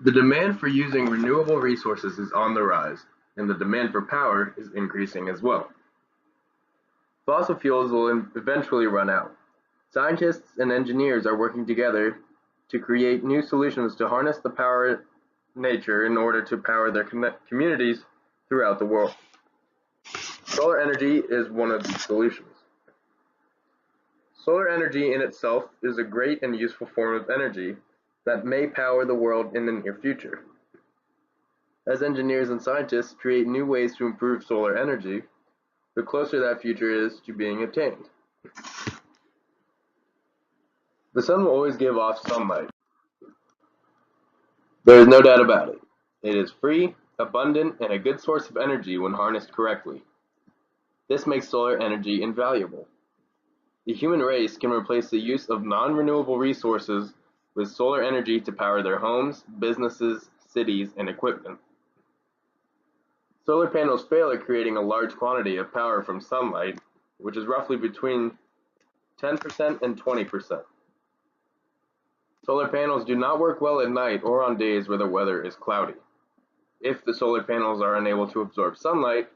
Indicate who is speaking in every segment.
Speaker 1: The demand for using renewable resources is on the rise, and the demand for power is increasing as well. Fossil fuels will eventually run out. Scientists and engineers are working together to create new solutions to harness the power of nature in order to power their communities throughout the world. Solar energy is one of these solutions. Solar energy in itself is a great and useful form of energy that may power the world in the near future. As engineers and scientists create new ways to improve solar energy, the closer that future is to being attained. The sun will always give off sunlight. There is no doubt about it. It is free, abundant, and a good source of energy when harnessed correctly. This makes solar energy invaluable. The human race can replace the use of non-renewable resources with solar energy to power their homes, businesses, cities, and equipment. Solar panels fail at creating a large quantity of power from sunlight, which is roughly between 10% and 20%. Solar panels do not work well at night or on days where the weather is cloudy. If the solar panels are unable to absorb sunlight,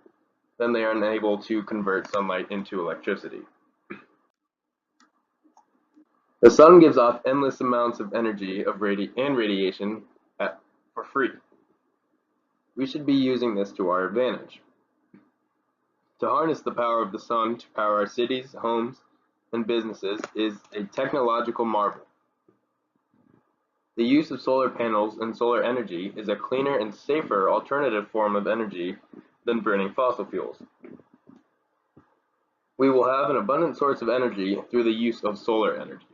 Speaker 1: then they are unable to convert sunlight into electricity. The sun gives off endless amounts of energy and radiation for free. We should be using this to our advantage. To harness the power of the sun to power our cities, homes, and businesses is a technological marvel. The use of solar panels and solar energy is a cleaner and safer alternative form of energy than burning fossil fuels. We will have an abundant source of energy through the use of solar energy.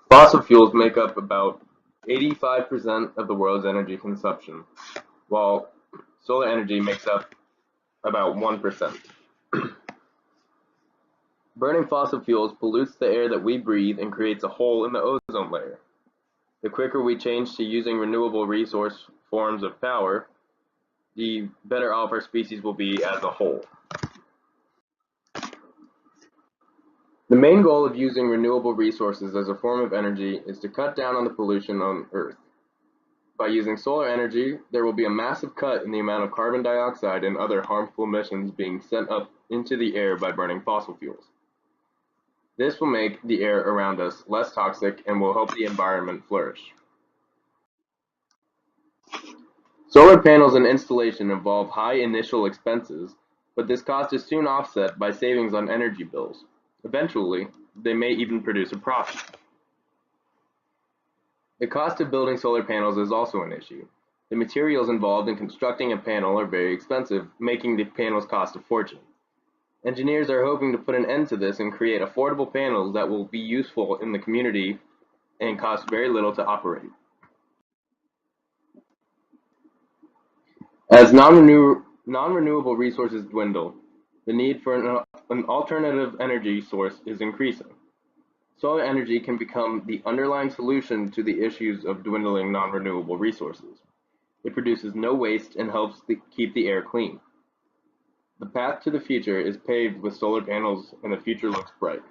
Speaker 1: Fossil fuels make up about 85% of the world's energy consumption, while solar energy makes up about 1%. Burning fossil fuels pollutes the air that we breathe and creates a hole in the ozone layer. The quicker we change to using renewable resource forms of power, the better off our species will be as a whole. The main goal of using renewable resources as a form of energy is to cut down on the pollution on Earth. By using solar energy, there will be a massive cut in the amount of carbon dioxide and other harmful emissions being sent up into the air by burning fossil fuels. This will make the air around us less toxic and will help the environment flourish. Solar panels and installation involve high initial expenses, but this cost is soon offset by savings on energy bills. Eventually, they may even produce a profit. The cost of building solar panels is also an issue. The materials involved in constructing a panel are very expensive, making the panels cost a fortune. Engineers are hoping to put an end to this and create affordable panels that will be useful in the community and cost very little to operate. As non-renewable resources dwindle, the need for an alternative energy source is increasing. Solar energy can become the underlying solution to the issues of dwindling non-renewable resources. It produces no waste and helps keep the air clean. The path to the future is paved with solar panels, and the future looks bright.